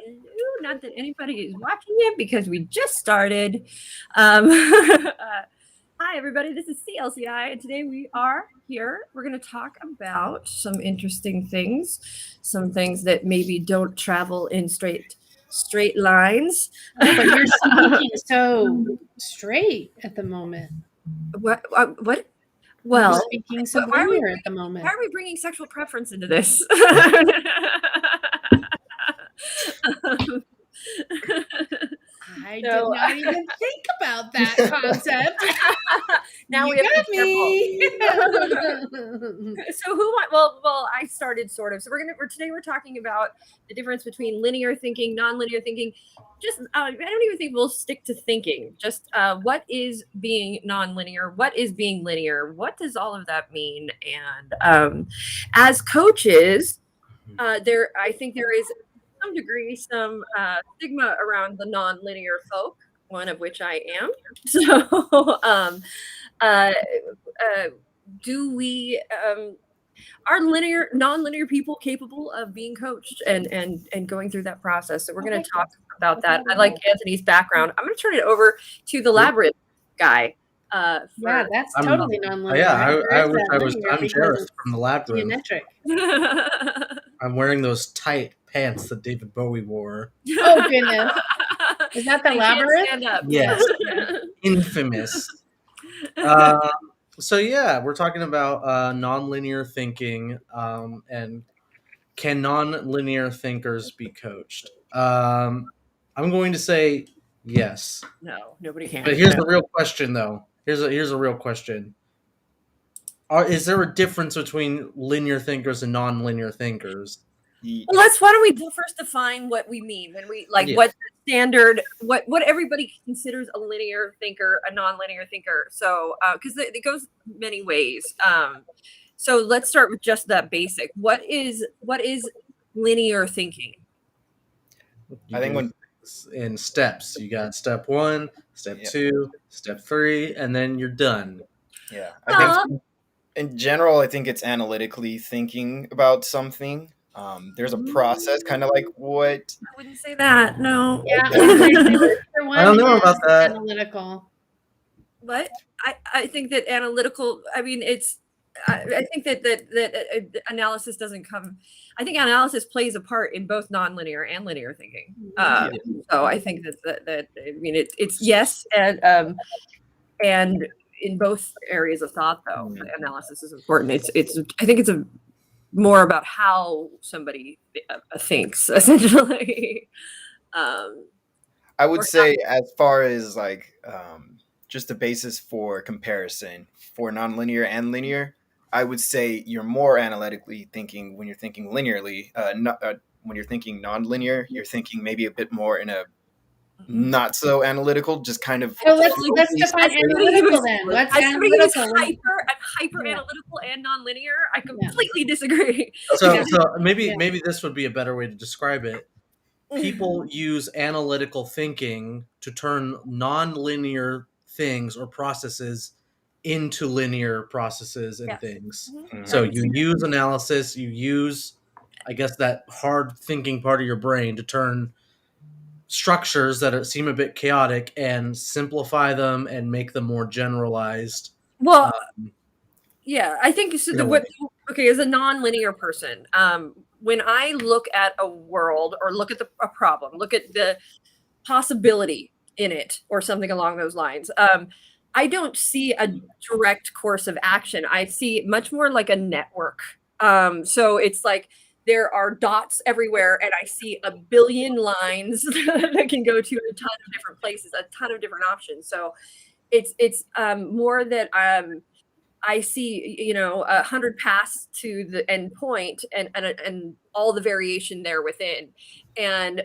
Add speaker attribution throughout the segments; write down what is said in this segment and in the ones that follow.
Speaker 1: Hello. Not that anybody is watching it because we just started. Hi, everybody. This is CLCI, and today we are here. We're going to talk about some interesting things, some things that maybe don't travel in straight lines.
Speaker 2: Oh, but you're speaking so straight at the moment.
Speaker 1: What?
Speaker 2: You're
Speaker 1: Well,
Speaker 2: speaking so linear at the moment.
Speaker 1: why are we bringing sexual preference into this?
Speaker 2: I did not even think about that concept.
Speaker 1: Now we have to be careful. So well, I started sort of. So today we're talking about the difference between linear thinking, nonlinear thinking. Just I don't even think we'll stick to thinking. Just what is being nonlinear? What is being linear? What does all of that mean? And as coaches, I think there is some degree some stigma around the nonlinear folk, one of which I am. So do we are nonlinear people capable of being coached and going through that process? So we're going to talk about that. I like Anthony's background. I'm going to turn it over to the labyrinth guy.
Speaker 2: Yeah, that's totally nonlinear.
Speaker 3: Yeah, I'm Jareth from the labyrinth.
Speaker 2: Geometric.
Speaker 3: I'm wearing those tight pants that David Bowie wore.
Speaker 2: Oh goodness. Is that the labyrinth?
Speaker 1: Stand up.
Speaker 3: Yes. Infamous. So yeah, we're talking about nonlinear thinking and can nonlinear thinkers be coached? I'm going to say yes.
Speaker 1: No, nobody can.
Speaker 3: But here's the real question, though. Here's a real question. Is there a difference between linear thinkers and nonlinear thinkers?
Speaker 1: Well, why don't we first define what we mean when we what the standard, what everybody considers a linear thinker, a nonlinear thinker. So, because it goes many ways. So let's start with just that basic. What is linear thinking?
Speaker 4: I think
Speaker 3: in steps, you got step 1, step 2, step 3, and then you're done.
Speaker 4: Yeah, I think in general, I think it's analytically thinking about something. There's a process, kind of like what.
Speaker 1: I wouldn't say that. No.
Speaker 2: Yeah.
Speaker 3: I don't know about that.
Speaker 2: Analytical.
Speaker 1: What? I think that analytical. I mean, it's. I think that analysis doesn't come. I think analysis plays a part in both nonlinear and linear thinking. So I think that I mean it's yes and in both areas of thought though analysis is important. It's I think it's more about how somebody thinks essentially.
Speaker 4: I would say as far as like just the basis for comparison for nonlinear and linear. I would say you're more analytically thinking when you're thinking linearly. When you're thinking nonlinear, you're thinking maybe a bit more in a not so analytical, just kind of.
Speaker 2: So let's define analytical then. What's analytical?
Speaker 1: I'm hyper analytical and nonlinear. I completely disagree.
Speaker 3: So maybe this would be a better way to describe it. People use analytical thinking to turn nonlinear things or processes into linear processes and things. Mm-hmm. So you use analysis, you use, I guess, that hard thinking part of your brain to turn structures that seem a bit chaotic and simplify them and make them more generalized.
Speaker 1: Well, I think so. As a nonlinear person, when I look at a world or look at a problem, look at the possibility in it or something along those lines, I don't see a direct course of action. I see much more like a network. So it's like there are dots everywhere, and I see a billion lines that can go to a ton of different places, a ton of different options. So it's more that I see 100 paths to the end point, and all the variation there within, and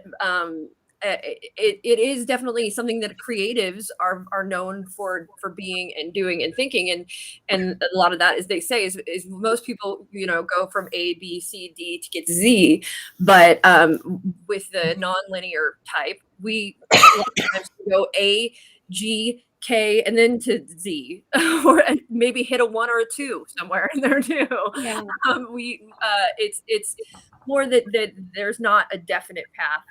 Speaker 1: it is definitely something that creatives are known for being and doing and thinking, and a lot of that, as they say, is most people go from A, B, C, D to get to Z, but with the nonlinear type, we sometimes go A, G, K, and then to Z, or maybe hit a 1 or a 2 somewhere in there too.
Speaker 2: Yeah.
Speaker 1: more that there's not a definite path.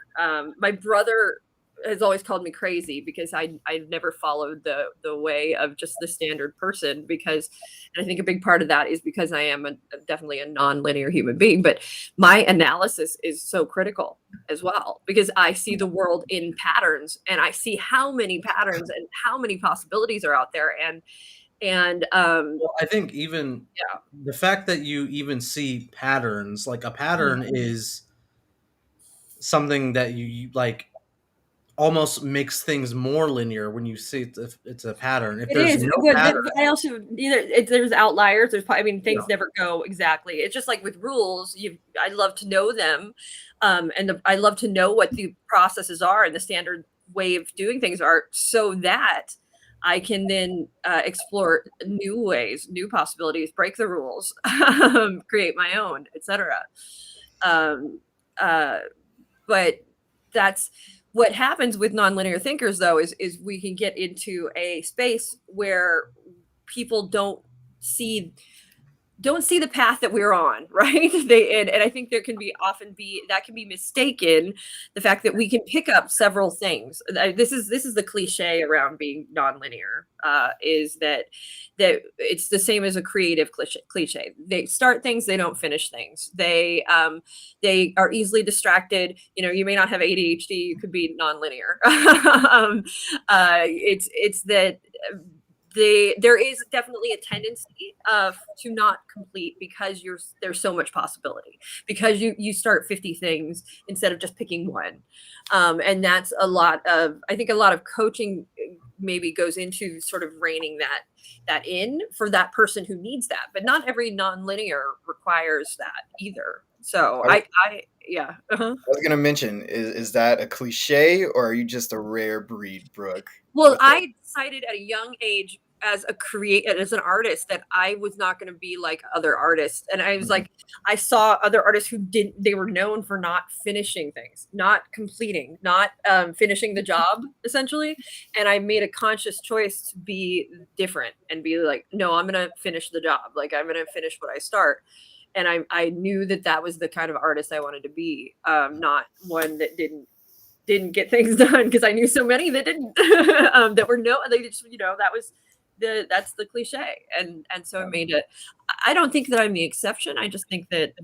Speaker 1: My brother has always called me crazy because I never followed the way of just the standard person, because, and I think a big part of that is because I am definitely a non-linear human being, but my analysis is so critical as well, because I see the world in patterns, and I see how many patterns and how many possibilities are out there. And
Speaker 3: well, I think even the fact that you even see patterns, like a pattern is something that you like almost makes things more linear when you see it's a pattern. If
Speaker 1: it
Speaker 3: there's
Speaker 1: is.
Speaker 3: no
Speaker 1: But
Speaker 3: pattern,
Speaker 1: I also there's outliers. I mean, things
Speaker 3: Yeah.
Speaker 1: never go exactly. It's just like with rules. I love to know them, and I love to know what the processes are and the standard way of doing things are, so that I can then explore new ways, new possibilities, break the rules, create my own, etc. Um, uh, but that's what happens with nonlinear thinkers, though, is we can get into a space where people don't see the path that we're on, right? And I think there can be often be that can be mistaken, the fact that we can pick up several things. This is the cliche around being nonlinear, is that it's the same as a creative cliche. They start things, they don't finish things. They are easily distracted. You may not have ADHD, you could be nonlinear. It's that there is definitely a tendency to not complete, because there's so much possibility, because you start 50 things instead of just picking one. And that's I think a lot of coaching maybe goes into sort of reining that in for that person who needs that, but not every nonlinear requires that either. So yeah.
Speaker 4: I was gonna mention, is that a cliche, or are you just a rare breed, Brooke?
Speaker 1: Well, I decided at a young age as an artist that I was not going to be like other artists. And I was like, I saw other artists who they were known for not finishing things, not completing, not finishing the job, essentially. And I made a conscious choice to be different and be like, no, I'm going to finish the job. Like, I'm going to finish what I start. And I knew that was the kind of artist I wanted to be, not one that didn't get things done, because I knew so many that didn't, that were they just, that's the cliche. And so it made it, I don't think that I'm the exception. I just think that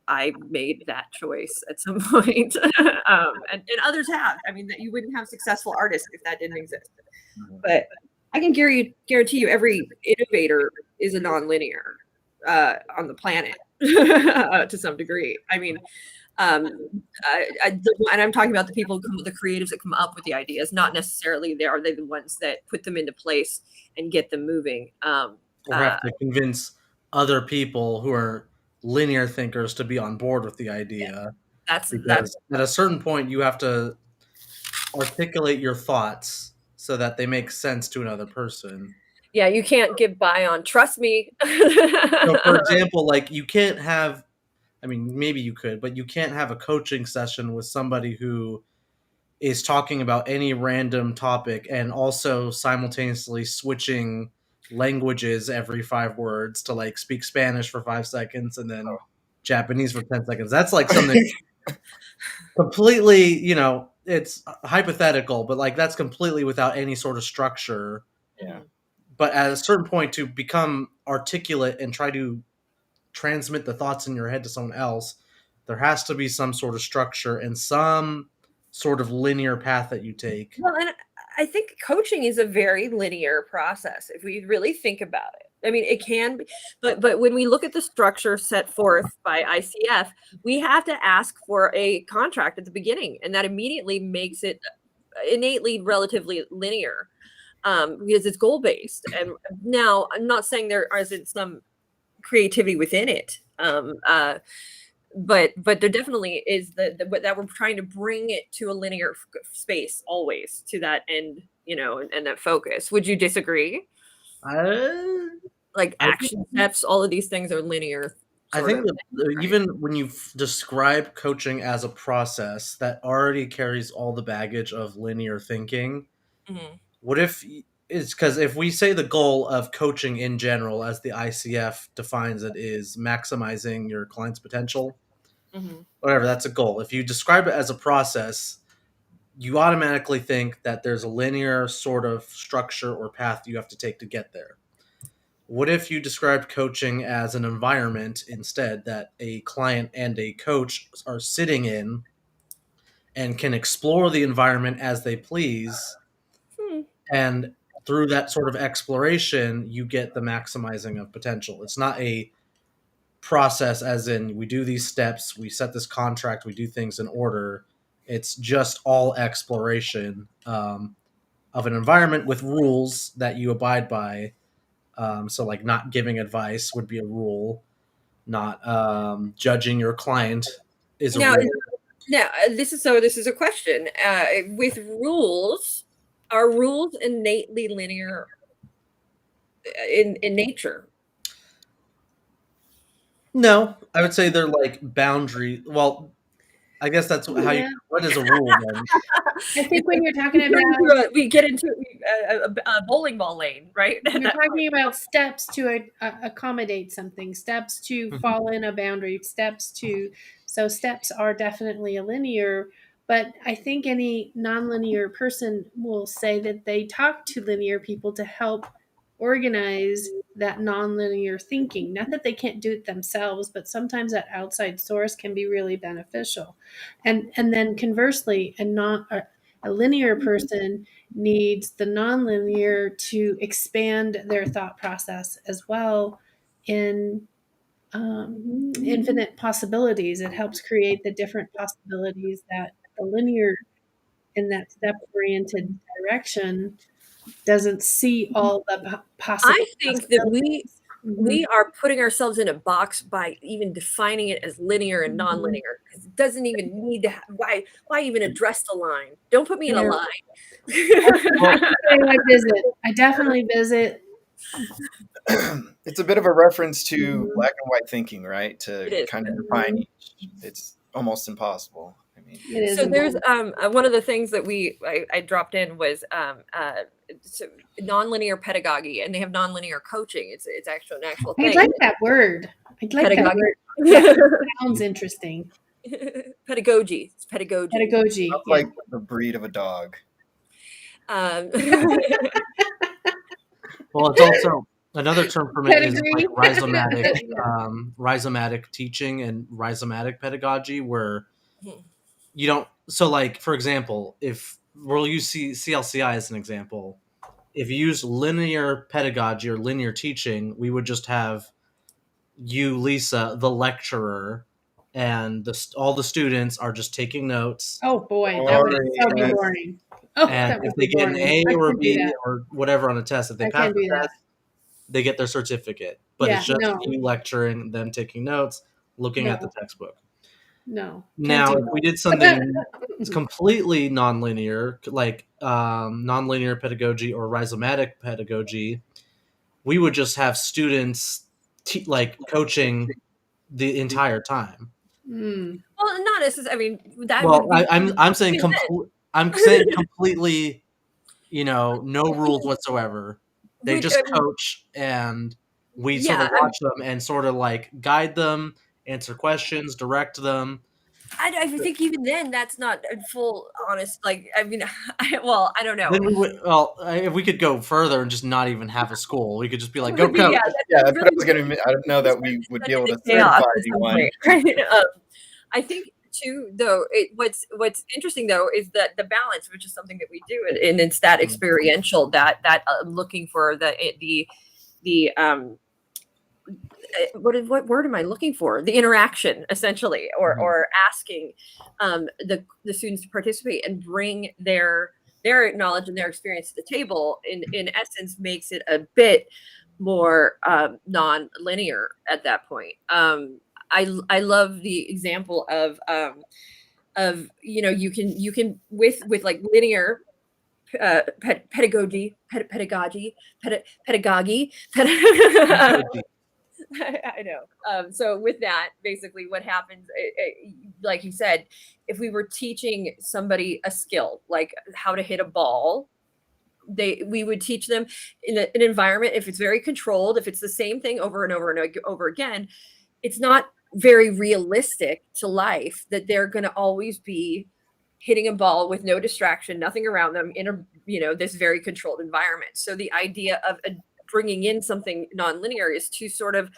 Speaker 1: I made that choice at some point. And others have. I mean, that you wouldn't have successful artists if that didn't exist. But I can guarantee you every innovator is a nonlinear on the planet to some degree. I mean, and I'm talking about the creatives that come up with the ideas, not necessarily are they the ones that put them into place and get them moving.
Speaker 3: or have to convince other people who are linear thinkers to be on board with the idea.
Speaker 1: That's
Speaker 3: At a certain point, you have to articulate your thoughts so that they make sense to another person.
Speaker 1: Yeah, you can't get by on trust me.
Speaker 3: So, for example, like you can't have, I mean, maybe you could, but you can't have a coaching session with somebody who is talking about any random topic and also simultaneously switching languages every 5 words to like speak Spanish for 5 seconds and then Japanese for 10 seconds. That's like something completely, it's hypothetical, but like that's completely without any sort of structure.
Speaker 4: Yeah.
Speaker 3: But at a certain point, to become articulate and try to transmit the thoughts in your head to someone else, there has to be some sort of structure and some sort of linear path that you take.
Speaker 1: Well, and I think coaching is a very linear process if we really think about it. I mean, it can be, but when we look at the structure set forth by ICF, we have to ask for a contract at the beginning, and that immediately makes it innately relatively linear, because it's goal based. And now, I'm not saying there isn't some creativity within it, but there definitely is that we're trying to bring it to a linear space, always to that end, and that focus. Would you disagree? Like action steps, all of these things are linear.
Speaker 3: I think that even when you describe coaching as a process that already carries all the baggage of linear thinking, what if it's because if we say the goal of coaching in general, as the ICF defines it, is maximizing your client's potential, whatever, that's a goal. If you describe it as a process, you automatically think that there's a linear sort of structure or path you have to take to get there. What if you described coaching as an environment instead, that a client and a coach are sitting in and can explore the environment as they please, and through that sort of exploration, you get the maximizing of potential. It's not a process as in we do these steps, we set this contract, we do things in order. It's just all exploration of an environment with rules that you abide by. So, like, not giving advice would be a rule. Not judging your client is a
Speaker 1: Now,
Speaker 3: rule.
Speaker 1: now this is a question. With rules, are rules innately linear in nature?
Speaker 3: No, I would say they're like boundary. Well, I guess that's how you.
Speaker 2: Yeah.
Speaker 3: What is a rule then?
Speaker 2: I think when you're talking about
Speaker 1: We get into a bowling ball lane, right?
Speaker 2: you're talking about steps to accommodate something, steps to
Speaker 3: Mhm.
Speaker 2: fall in a boundary, so steps are definitely a linear. But I think any nonlinear person will say that they talk to linear people to help organize that nonlinear thinking. Not that they can't do it themselves, but sometimes that outside source can be really beneficial. And then conversely, a linear person needs the nonlinear to expand their thought process as well in infinite possibilities. It helps create the different possibilities that the linear in that step oriented direction doesn't see all the possible
Speaker 1: I think that
Speaker 2: possibilities.
Speaker 1: we are putting ourselves in a box by even defining it as linear and nonlinear, because it doesn't even need to why even address the line? Don't put me in a
Speaker 2: Yeah.
Speaker 1: line.
Speaker 2: I definitely visit.
Speaker 4: It's a bit of a reference to
Speaker 2: Mhm.
Speaker 4: black and white thinking, right? To
Speaker 1: It is.
Speaker 4: kind of define each. It's almost impossible. I mean,
Speaker 2: It is
Speaker 1: So there's
Speaker 2: important.
Speaker 1: one of the things that I dropped in was so nonlinear pedagogy, and they have nonlinear coaching. It's actually an actual
Speaker 2: I
Speaker 1: thing.
Speaker 2: like that word. I like that
Speaker 1: Pedagogy.
Speaker 2: word. Yeah, it sounds interesting.
Speaker 1: Pedagogy. It's pedagogy.
Speaker 2: Pedagogy.
Speaker 4: sounds
Speaker 2: Yeah.
Speaker 4: like the breed of a dog.
Speaker 1: Um,
Speaker 3: Well, it's also another term for it is like
Speaker 2: Pedigree.
Speaker 3: rhizomatic teaching and rhizomatic pedagogy, where you don't. So, like, for example, if we'll use CLCI as an example, if you use linear pedagogy or linear teaching, we would just have you, Lisa, the lecturer, and all the students are just taking notes.
Speaker 2: Oh boy, that would so be
Speaker 4: Boring.
Speaker 2: boring. Oh,
Speaker 3: And
Speaker 2: that
Speaker 3: if
Speaker 2: would
Speaker 3: they
Speaker 2: be
Speaker 3: get an
Speaker 2: boring.
Speaker 3: A
Speaker 2: I
Speaker 3: or a
Speaker 2: can't do
Speaker 3: B
Speaker 2: that.
Speaker 3: or whatever on a test, if they
Speaker 2: I
Speaker 3: pass
Speaker 2: can't
Speaker 3: the
Speaker 2: do that.
Speaker 3: test, they get their certificate. But
Speaker 2: Yeah,
Speaker 3: it's just
Speaker 2: no.
Speaker 3: you lecturing, them taking notes, looking at the
Speaker 2: No.
Speaker 3: textbook.
Speaker 2: No. Can't
Speaker 3: Now,
Speaker 2: do
Speaker 3: if we did
Speaker 2: that.
Speaker 3: something completely nonlinear, like nonlinear pedagogy or rhizomatic pedagogy, we would just have students like coaching the entire time.
Speaker 2: Mm.
Speaker 1: well, not necessarily. I mean, that
Speaker 3: Well,
Speaker 1: would be.
Speaker 3: I'm saying completely, no rules whatsoever. They
Speaker 1: Which
Speaker 3: just coach, and we sort
Speaker 1: yeah,
Speaker 3: of watch them and sort of like guide them, answer questions, direct them.
Speaker 1: I think even then that's not a full honest. Like, I mean, I don't know.
Speaker 3: Then we would, if we could go further and just not even have a school, we could just be like,
Speaker 1: It
Speaker 3: go
Speaker 1: would be,
Speaker 3: coach.
Speaker 1: yeah,
Speaker 4: Yeah,
Speaker 1: that's
Speaker 4: that's what I
Speaker 1: really
Speaker 4: was going to. I don't know that we would be able to
Speaker 1: chaos
Speaker 4: certify
Speaker 1: at some
Speaker 4: anyone.
Speaker 1: point, right? I think too, though. What's interesting though is that the balance, which is something that we do, and it's that experiential that looking for the what word am I looking for? The interaction, essentially, or asking the students to participate and bring their knowledge and their experience to the table. In essence, makes it a bit more non-linear at that point. I love the example of you can with like linear pedagogy pedagogy. I know. So with that, basically, what happens, like you said, if we were teaching somebody a skill, like how to hit a ball, we would teach them in an environment. If it's very controlled, if it's the same thing over and over and over again, it's not very realistic to life, that they're going to always be hitting a ball with no distraction, nothing around them in a, this very controlled environment. So the idea of bringing in something nonlinear is to sort of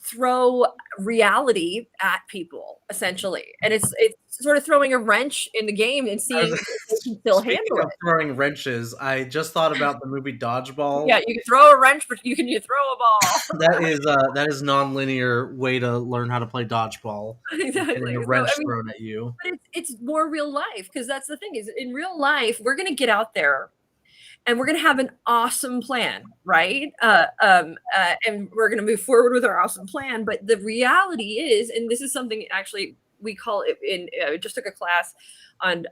Speaker 1: throw reality at people, essentially, and it's sort of throwing a wrench in the game and seeing if they can still handle it.
Speaker 3: Throwing wrenches, I just thought about the movie Dodgeball.
Speaker 1: Yeah, you can throw a wrench, but you throw a ball.
Speaker 3: that is nonlinear way to learn how to play dodgeball.
Speaker 1: Exactly.
Speaker 3: Getting a wrench thrown at you.
Speaker 1: But it's more real life, because that's the thing, is in real life we're going to get out there and we're going to have an awesome plan, right? And we're going to move forward with our awesome plan. But the reality is, and this is something actually we call it I just took a class on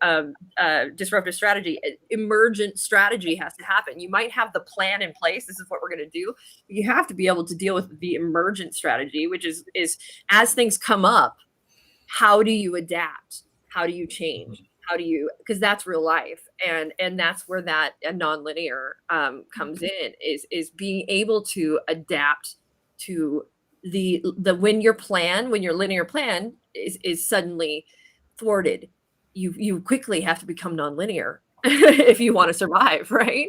Speaker 1: disruptive strategy. Emergent strategy has to happen. You might have the plan in place. This is what we're going to do. But you have to be able to deal with the emergent strategy, which is as things come up, how do you adapt? How do you change? How do you, because that's real life, and that's where that nonlinear comes in, is being able to adapt to the when your linear plan is suddenly thwarted, you quickly have to become nonlinear if you want to survive, right?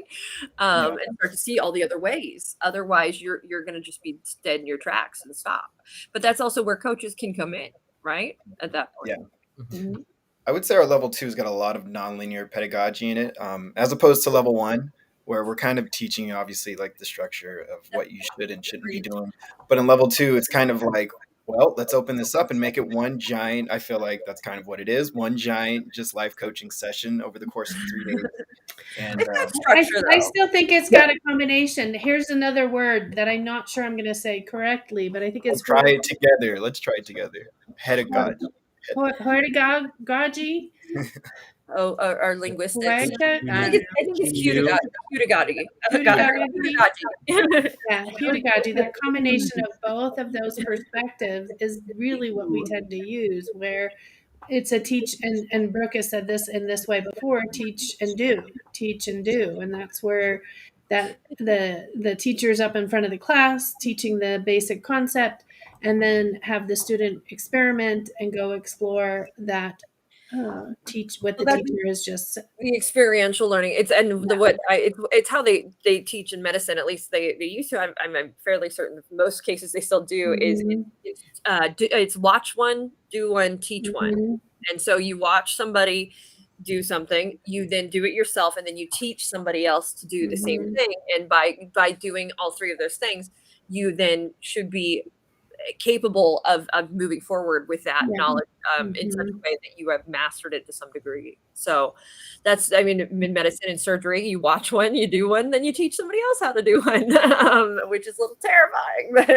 Speaker 1: And start to see all the other ways. Otherwise, you're going to just be dead in your tracks and stop. But that's also where coaches can come in, right? At that point.
Speaker 4: Yeah.
Speaker 1: Mm-hmm.
Speaker 4: I would say our level 2's got a lot of nonlinear pedagogy in it, as opposed to level 1, where we're kind of teaching, obviously, like the structure of what you should and shouldn't be doing. But in level 2, it's kind of like, well, let's open this up and make it one giant, I feel like that's kind of what it is, one giant just life coaching session over the course of 3 days. And
Speaker 2: I still think it's got a combination. Here's another word that I'm not sure I'm going to say correctly, but I think it's...
Speaker 4: Let's try it together. Pedagogy.
Speaker 2: Pedagogy?
Speaker 1: Oh, our linguistics.
Speaker 2: I
Speaker 1: think it's pedagogy.
Speaker 2: Yeah, pedagogy. That combination of both of those perspectives is really what we tend to use, where it's a teach, and Brooke has said this in this way before, teach and do. And that's where that the teacher's up in front of the class teaching the basic concept, and then have the student experiment and go explore that teach what the teacher is just
Speaker 1: the experiential learning. It's how they teach in medicine. At least they used to. I'm fairly certain most cases they still do. It's watch one, do one, teach one. And so you watch somebody do something, you then do it yourself, and then you teach somebody else to do the same thing. And by doing all three of those things, you then should be capable of moving forward with that knowledge in such a way that you have mastered it to some degree. So that's, in medicine and surgery, you watch one, you do one, then you teach somebody else how to do one, which is a little terrifying. But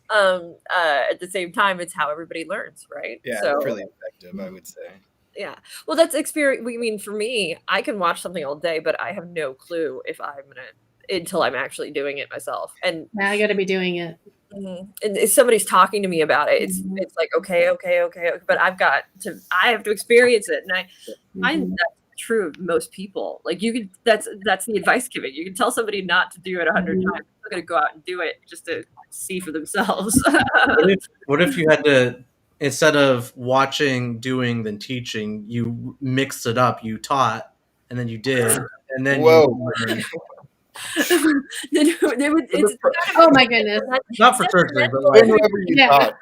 Speaker 1: at the same time, it's how everybody learns, right?
Speaker 4: Yeah, so, really effective, I would say.
Speaker 1: Yeah. Well, that's experience. For me, I can watch something all day, but I have no clue until I'm actually doing it myself. And
Speaker 2: I got to be doing it.
Speaker 1: And if somebody's talking to me about it, it's like, okay, but I have to experience it. And I find that's true of most people. Like that's the advice given. You can tell somebody not to do it 100 times. They're going to go out and do it just to see for themselves.
Speaker 3: What if you had to, instead of watching, doing, then teaching, you mixed it up, you taught, and then you did, and then you learned.
Speaker 2: Oh my goodness!
Speaker 3: Not for surgery, but
Speaker 4: wherever you thought.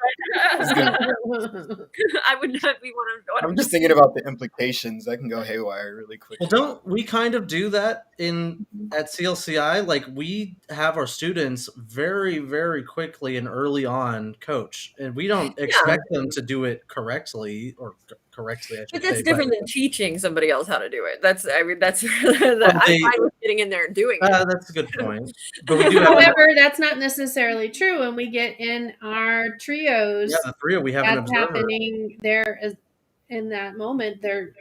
Speaker 1: I would not be one of.
Speaker 4: I'm just thinking about the implications. That can go haywire really quickly.
Speaker 3: Well, don't we kind of do that at CLCI? Like we have our students very, very quickly and early on coach, and we don't expect them to do it correctly or correctly.
Speaker 1: But that's different than teaching somebody else how to do it. That's I'm fine with getting in there and doing it.
Speaker 3: That's a good point. But we do.
Speaker 2: However, that's not necessarily true when we get in our trios.
Speaker 3: Yeah, the trio we have an observer.
Speaker 2: Happening there in that moment. They're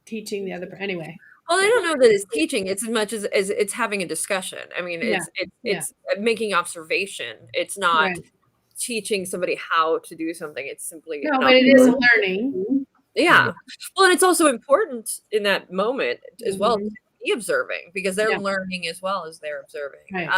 Speaker 2: teaching the other. Anyway.
Speaker 1: Well, I don't know that it's teaching. It's as much as it's having a discussion. It's making observation. It's not teaching somebody how to do something. It's simply
Speaker 2: but it is learning.
Speaker 1: Yeah. Well, and it's also important in that moment as well to be observing because they're learning as well as they're observing.
Speaker 2: Right.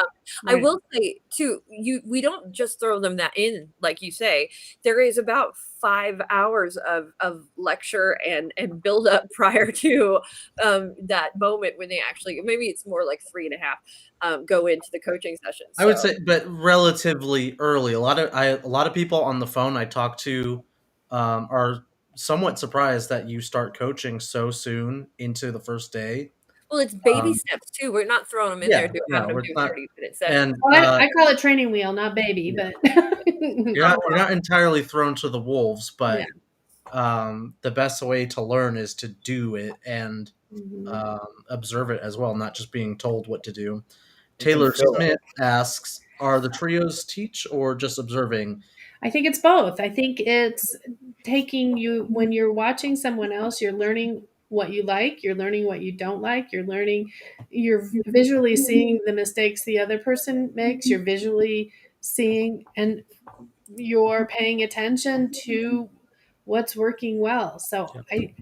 Speaker 1: I will say too, we don't just throw them that in, like you say. There is about 5 hours of lecture and build up prior to that moment when they actually, maybe it's more like 3.5, go into the coaching session.
Speaker 3: I would say, but relatively early. A lot of people on the phone I talk to are somewhat surprised that you start coaching so soon into the first day.
Speaker 1: Well, it's baby steps too. We're not throwing them in there having them do 30-minute sessions.
Speaker 2: I call it training wheel, not baby, but
Speaker 3: you're not entirely thrown to the wolves, but the best way to learn is to do it and observe it as well, not just being told what to do. Taylor Smith asks, are the trios teach or just observing?
Speaker 2: I think it's both. I think it's taking you, when you're watching someone else, you're learning what you like, you're learning what you don't like, you're visually seeing the mistakes the other person makes, you're visually seeing, and you're paying attention to what's working well. So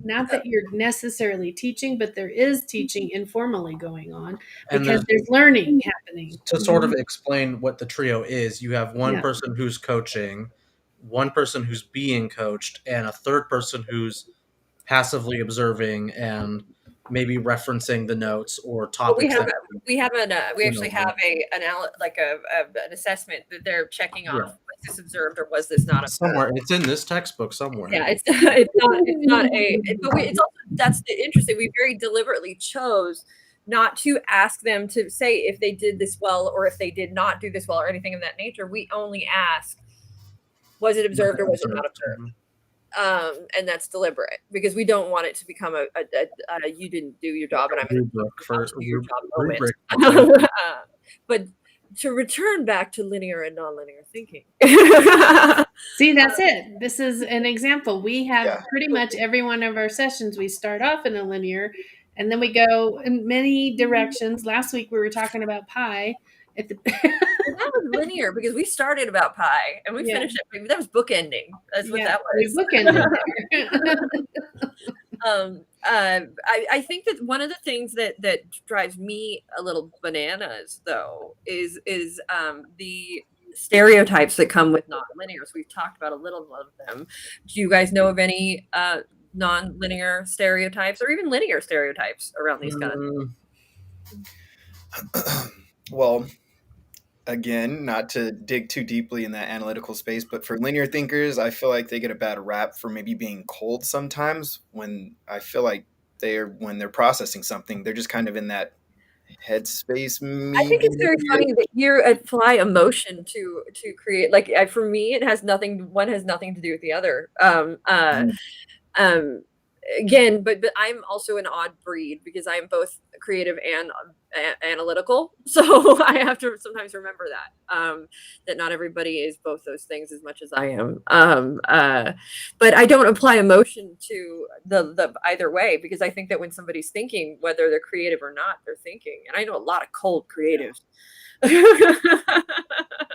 Speaker 2: not that you're necessarily teaching, but there is teaching informally going on because there's learning happening.
Speaker 3: To sort of explain what the trio is, you have one person who's coaching, one person who's being coached, and a third person who's passively observing and maybe referencing the notes or topics.
Speaker 1: We actually have an assessment that they're checking off. Was this observed or was this not observed?
Speaker 3: Somewhere it's in this textbook somewhere.
Speaker 1: Yeah, it's not a. But it's also, that's interesting. We very deliberately chose not to ask them to say if they did this well or if they did not do this well or anything of that nature. We only ask, was it observed or was it not observed? And that's deliberate because we don't want it to become a you didn't do your job and I'm going to do your job moment. But to return back to linear and nonlinear thinking.
Speaker 2: See, that's it. This is an example. We have pretty much every one of our sessions, we start off in a linear and then we go in many directions. Last week we were talking about pi.
Speaker 1: That was linear because we started about pi and we finished it. That was bookending. That's what that was. I think that one of the things that drives me a little bananas though is the stereotypes that come with non-linears. We've talked about a little of them. Do you guys know of any non-linear stereotypes or even linear stereotypes around these kind of things?
Speaker 4: Well, again, not to dig too deeply in that analytical space, but for linear thinkers, I feel like they get a bad rap for maybe being cold sometimes. When I feel like when they're processing something, they're just kind of in that headspace.
Speaker 1: I think it's very funny that you apply emotion to create. Like for me, it has nothing. One has nothing to do with the other. Again, but I'm also an odd breed because I'm both creative and analytical. So I have to sometimes remember that not everybody is both those things as much as I am. But I don't apply emotion to the either way because I think that when somebody's thinking, whether they're creative or not, they're thinking. And I know a lot of cold creatives.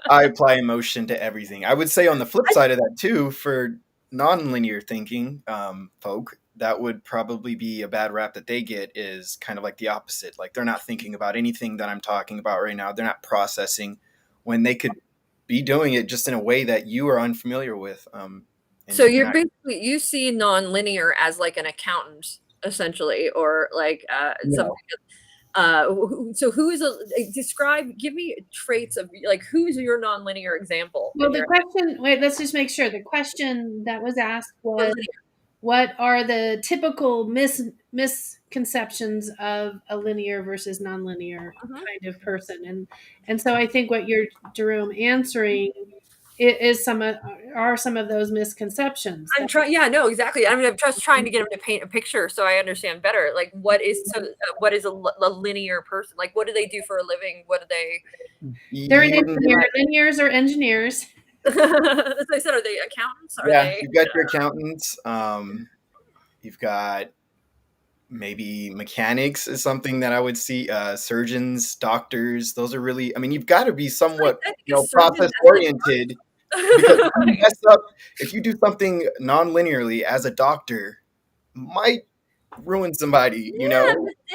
Speaker 4: I apply emotion to everything. I would say on the flip side of that too, for non-linear thinking folk, that would probably be a bad rap that they get is kind of like the opposite. Like they're not thinking about anything that I'm talking about right now. They're not processing when they could be doing it just in a way that you are unfamiliar with.
Speaker 1: So you see non-linear as like an accountant essentially, or like something. So give me traits of like, who's your non-linear example?
Speaker 2: Well, let's just make sure the question that was asked was, what are the typical misconceptions of a linear versus nonlinear kind of person? And so I think what you're, Jerome, answering is some of those misconceptions.
Speaker 1: I'm trying. Yeah, no, exactly. I mean, I'm just trying to get them to paint a picture so I understand better. Like, what is a linear person? Like, what do they do for a living? What do they?
Speaker 2: They're an engineer. Linears are engineers.
Speaker 1: As I said, are they accountants?
Speaker 4: You've got your accountants. You've got maybe mechanics is something that I would see. Surgeons, doctors. Those are really. I mean, you've got to be somewhat process oriented. Because if you mess up, if you do something non-linearly as a doctor, might ruin somebody, you know?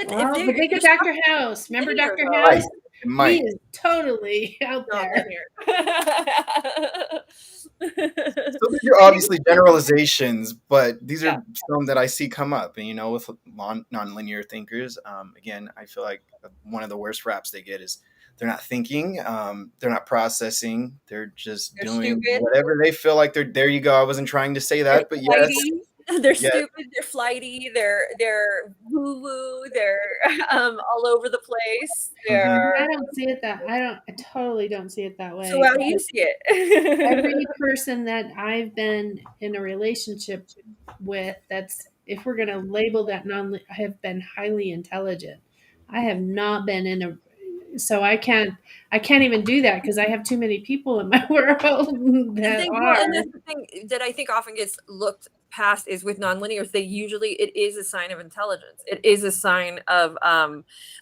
Speaker 2: Well, but think of Dr. House. Remember Dr.
Speaker 4: Right.
Speaker 2: House?
Speaker 4: It might.
Speaker 2: He is totally out there.
Speaker 4: So these are obviously generalizations, but these are
Speaker 1: Yeah.
Speaker 4: some that I see come up. And, you know, with nonlinear thinkers, again, I feel like one of the worst raps they get is they're not thinking, they're not processing, they're just
Speaker 1: They're
Speaker 4: doing
Speaker 1: stupid.
Speaker 4: whatever they feel like they're. There you go. I wasn't trying to say that, but yes.
Speaker 1: They're
Speaker 4: Yes.
Speaker 1: stupid. They're flighty. They're woo woo. They're all over the place. They're.
Speaker 2: I don't see it that. I totally don't see it that way.
Speaker 1: So how do you see it?
Speaker 2: Every person that I've been in a relationship with, that's, if we're going to label that have been highly intelligent. I have not been in a. So I can't even do that because I have too many people in my world that are.
Speaker 1: And that's the thing that I think often gets looked past is with nonlinears. It is a sign of intelligence. It is a sign of.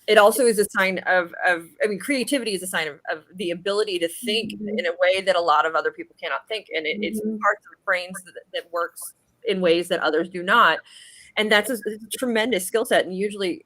Speaker 1: It also is a sign of. I mean, creativity is a sign of the ability to think in a way that a lot of other people cannot think, and it's parts of the brains that works in ways that others do not. And that's a tremendous skill set. And usually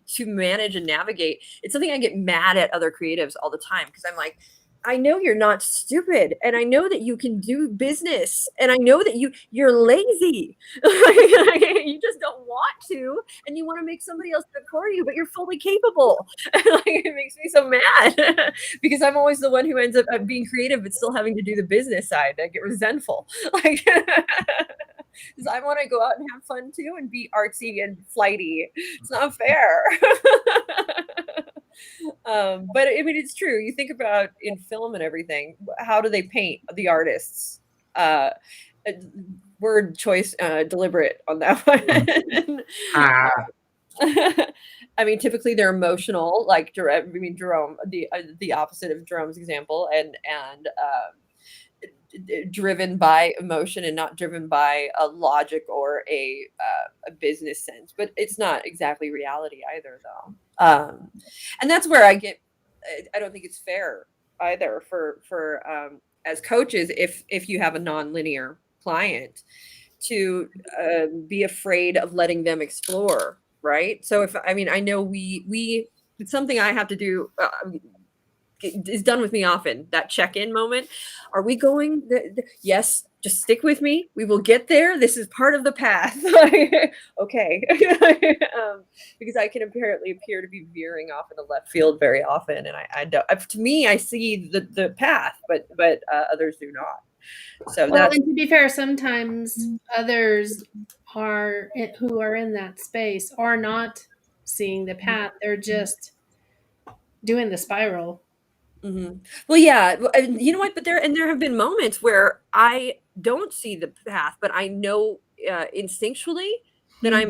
Speaker 1: to manage and navigate, it's something I get mad at other creatives all the time because I'm like, I know you're not stupid, and I know that you can do business, and I know that you're lazy. You just don't want to, and you want to make somebody else do it for you, but you're fully capable. It makes me so mad because I'm always the one who ends up being creative but still having to do the business side. I get resentful. Because I want to go out and have fun too and be artsy and flighty. It's not fair. But I mean, it's true. You think about in film and everything, how do they paint the artists? Word choice, deliberate on that one. I mean, typically they're emotional, like Jerome, the opposite of Jerome's example, and driven by emotion and not driven by a logic or a business sense. But it's not exactly reality either, though. And that's where I don't think it's fair either for as coaches, if you have a nonlinear client, to be afraid of letting them explore, right? So I know we it's something I have to do. Is done with me often, that check-in moment. Are we going? Yes, just stick with me. We will get there. This is part of the path. Okay. Because I can apparently appear to be veering off in the left field very often. And I don't, to me, I see the path, but others do not. So
Speaker 2: well, and to be fair, sometimes others who are in that space are not seeing the path. They're just doing the spiral.
Speaker 1: Mm-hmm. Well, yeah, you know what? But there have been moments where I don't see the path, but I know instinctually that I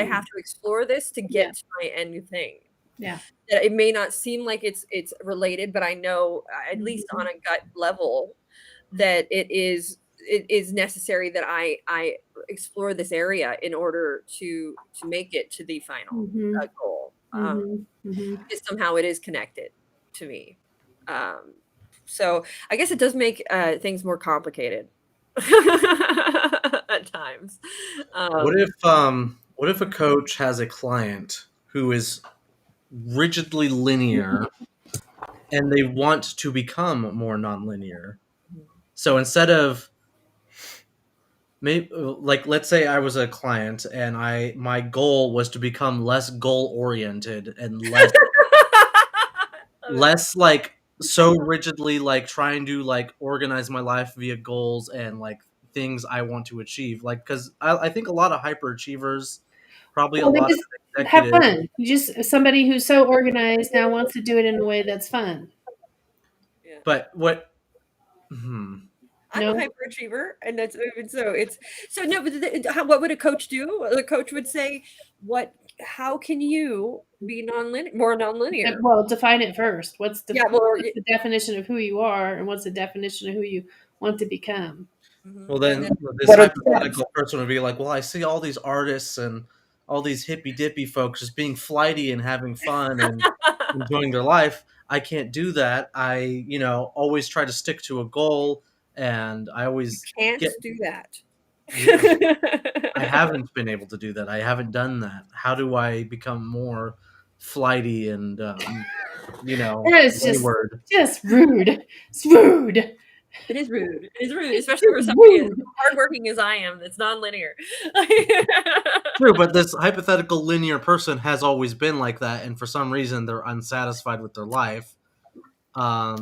Speaker 1: have to explore this to get to my end thing.
Speaker 2: Yeah,
Speaker 1: that it may not seem like it's related, but I know at least on a gut level that it is necessary that I explore this area in order to make it to the final goal. Because somehow it is connected to me. So I guess it does make things more complicated at times.
Speaker 3: What if a coach has a client who is rigidly linear and they want to become more nonlinear? So instead of maybe, like, let's say I was a client and my goal was to become less goal oriented and less like so rigidly like trying to like organize my life via goals and like things I want to achieve. Like, because I think a lot of hyperachievers, probably a lot of executives,
Speaker 2: have fun. You just somebody who's so organized now wants to do it in a way that's fun.
Speaker 1: Yeah.
Speaker 3: But what?
Speaker 1: I'm a hyperachiever, and that's so no. But what would a coach do? The coach would say, How can you be more nonlinear?
Speaker 2: Well, define it first. What's the definition of who you are, and what's the definition of who you want to become?
Speaker 3: Well, then this hypothetical person would be like, "Well, I see all these artists and all these hippy dippy folks just being flighty and having fun and enjoying their life. I can't do that. I, always try to stick to a goal, and I always
Speaker 1: can't do that.
Speaker 3: Yeah. I haven't been able to do that. I haven't done that. How do I become more flighty and
Speaker 2: That is
Speaker 3: wayward?
Speaker 2: just rude. It's rude.
Speaker 1: It is rude. It is rude,
Speaker 2: It's
Speaker 1: especially for
Speaker 2: just
Speaker 1: somebody as
Speaker 2: rude.
Speaker 1: hardworking as I am. That's non-linear.
Speaker 3: True, but this hypothetical linear person has always been like that, and for some reason they're unsatisfied with their life. How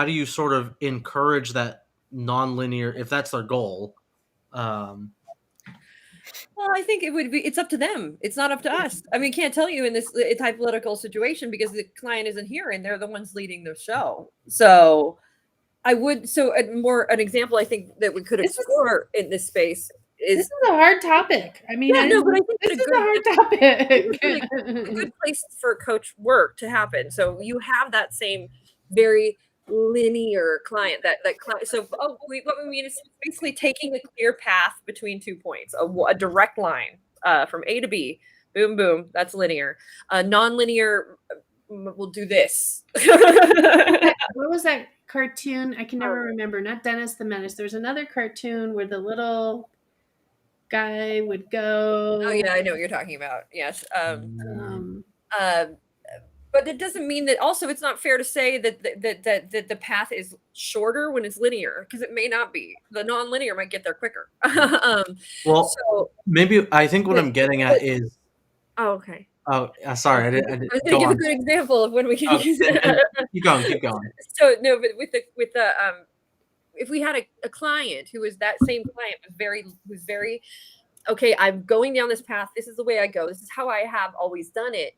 Speaker 3: do you sort of encourage that non-linear, if that's their goal?
Speaker 1: Well, I think it's up to them. It's not up to us. I mean, can't tell you in this hypothetical situation because the client isn't here and they're the ones leading the show. So an example I think that we could explore in this space is
Speaker 2: this is a hard topic. I mean,
Speaker 1: yeah, no, but I think
Speaker 2: this
Speaker 1: that
Speaker 2: is a hard topic.
Speaker 1: a good place for coach work to happen. So you have that same very linear client that client. So what we mean is basically taking a clear path between 2 points, a direct line from A to B. Boom, boom. That's linear. Non-linear will do this.
Speaker 2: What was that cartoon? I can never remember. Not Dennis the Menace. There's another cartoon where the little guy would go.
Speaker 1: Oh yeah, I know what you're talking about. Yes. But it doesn't mean that. Also, it's not fair to say that the path is shorter when it's linear because it may not be. The non-linear might get there quicker.
Speaker 3: Well,
Speaker 1: so
Speaker 3: maybe I think what I'm getting at is.
Speaker 1: Oh, okay.
Speaker 3: Oh, sorry. I didn't
Speaker 1: I was going to give a good example of when we can use it.
Speaker 3: Keep going. Keep going.
Speaker 1: So no, but with the if we had a client who was that same client was very okay, I'm going down this path. This is the way I go. This is how I have always done it.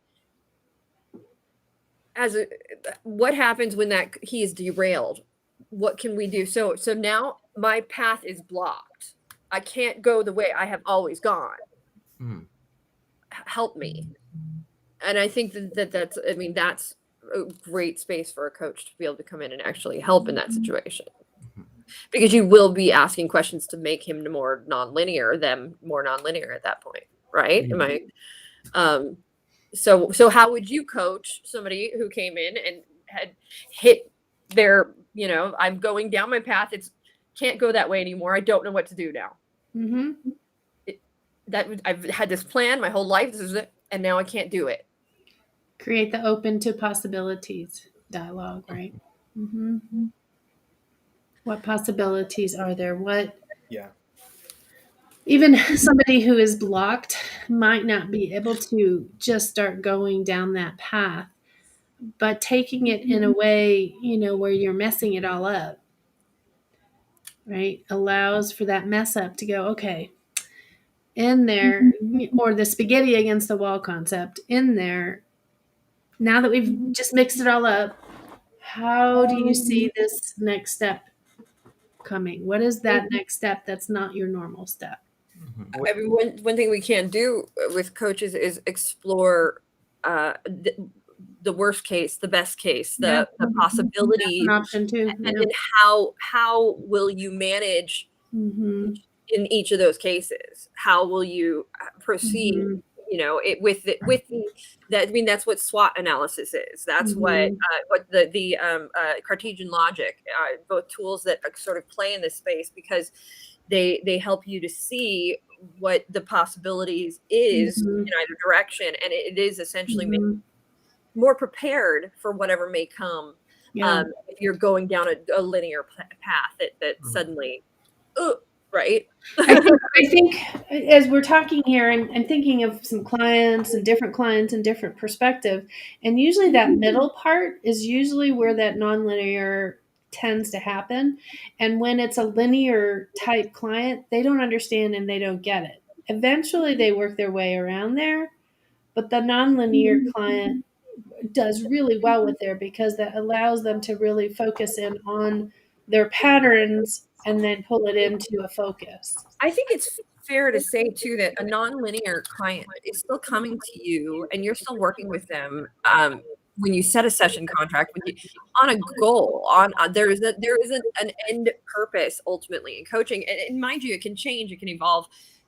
Speaker 1: What happens when that he is derailed? What can we do? So now my path is blocked. I can't go the way I have always gone. Help me. And I think that's a great space for a coach to be able to come in and actually help in that situation. Because you will be asking questions to make him more nonlinear at that point, right? So how would you coach somebody who came in and had hit their, I'm going down my path. Can't go that way anymore. I don't know what to do now. I've had this plan my whole life. This is it. And now I can't do it.
Speaker 2: Create the open to possibilities dialogue, right? What possibilities are there? Even somebody who is blocked might not be able to just start going down that path, but taking it in a way, where you're messing it all up, right? Allows for that mess up to go, okay, in there, or the spaghetti against the wall concept in there. Now that we've just mixed it all up, how do you see this next step coming? What is that next step that's not your normal step?
Speaker 1: I mean, one thing we can do with coaches is explore the worst case, the best case, the possibility,
Speaker 2: an option too.
Speaker 1: And then how will you manage in each of those cases? How will you proceed? That's what SWOT analysis is. That's what the Cartesian logic, both tools that sort of play in this space because they help you to see what the possibilities is in either direction, and it is essentially making more prepared for whatever may come. If you're going down a linear path that suddenly, right?
Speaker 2: I think as we're talking here, I'm thinking of some clients and different perspective, and usually that middle part is usually where that nonlinear tends to happen. And when it's a linear type client, they don't understand and they don't get it. Eventually they work their way around there, but the nonlinear client does really well with there because that allows them to really focus in on their patterns and then pull it into a focus.
Speaker 1: I think it's fair to say too that a nonlinear client is still coming to you and you're still working with them when you set a session contract on a goal there is an end purpose ultimately in coaching, and mind you, it can change, it can evolve,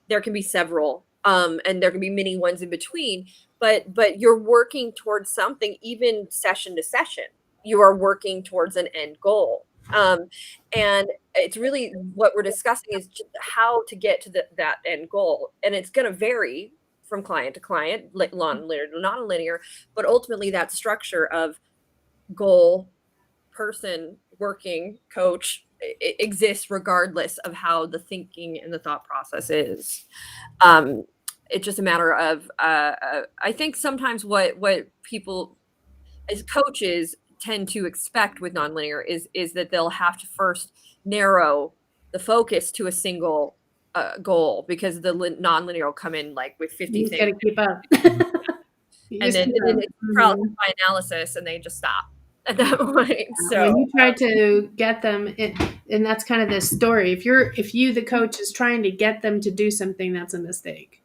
Speaker 1: there can be several and there can be many ones in between, but you're working towards something. Even session to session you are working towards an end goal. And it's really what we're discussing is just how to get to that end goal. And it's going to vary from client to client, linear to non-linear, but ultimately that structure of goal, person, working, coach, it exists regardless of how the thinking and the thought process is. It's just a matter of I think sometimes what people as coaches tend to expect with nonlinear is that they'll have to first narrow the focus to a single goal, because the nonlinear will come in like with 50
Speaker 2: You
Speaker 1: things.
Speaker 2: got to keep up.
Speaker 1: And then it's paralysis by analysis, and they just stop at that point. So
Speaker 2: when you try to get them, and that's kind of this story. If you the coach is trying to get them to do something, that's a mistake.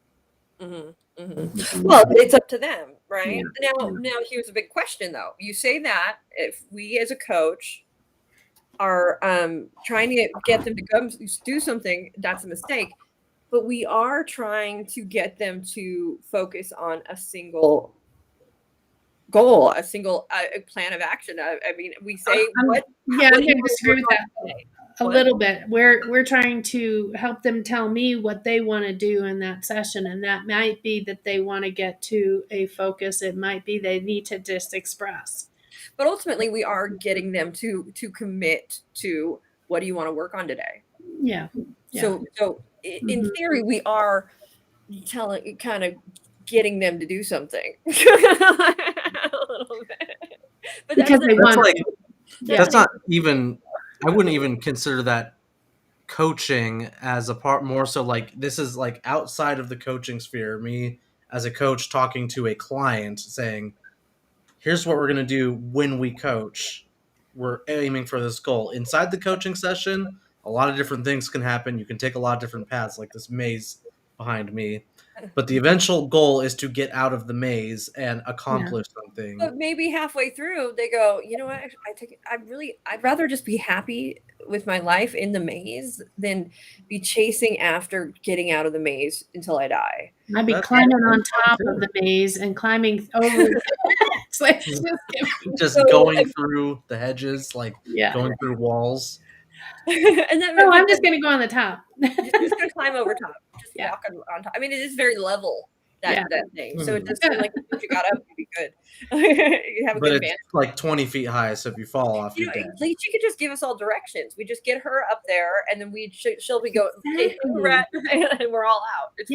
Speaker 1: Well, it's up to them, right?
Speaker 2: Yeah.
Speaker 1: Now here's a big question though. You say that if we as a coach are trying to get them to go do something, that's a mistake. But we are trying to get them to focus on a single goal, a single plan of action. I mean, we say
Speaker 2: I'm
Speaker 1: what
Speaker 2: going to disagree with that
Speaker 1: today?
Speaker 2: a little bit. We're trying to help them tell me what they want to do in that session, and that might be that they want to get to a focus. It might be they need to just express.
Speaker 1: But ultimately, we are getting them to commit to what do you want to work on today.
Speaker 2: Yeah.
Speaker 1: So in theory, we are kind of getting them to do something a little bit. But
Speaker 2: because they want
Speaker 3: that's not even, I wouldn't even consider that coaching as a part, more so like this is like outside of the coaching sphere. Me as a coach talking to a client saying, here's what we're going to do when we coach. We're aiming for this goal. Inside the coaching session, a lot of different things can happen. You can take a lot of different paths, like this maze behind me. But the eventual goal is to get out of the maze and accomplish something.
Speaker 1: But maybe halfway through, they go, you know what? I'd rather just be happy with my life in the maze than be chasing after getting out of the maze until I die.
Speaker 2: I'd be climbing on top of the maze and climbing over.
Speaker 3: Just going through the hedges, like going through walls.
Speaker 1: And then,
Speaker 2: I'm just going to go on the top.
Speaker 1: Just going to climb over top. Just walk on top. I mean, it is very level, that thing. So it does feel like if you got up, you'd be good. You have a good advantage.
Speaker 3: It's like 20 feet high, so if you fall off, you're dead.
Speaker 1: She could just give us all directions. We just get her up there, and then she'll be going, hey, rat, and we're all out. It's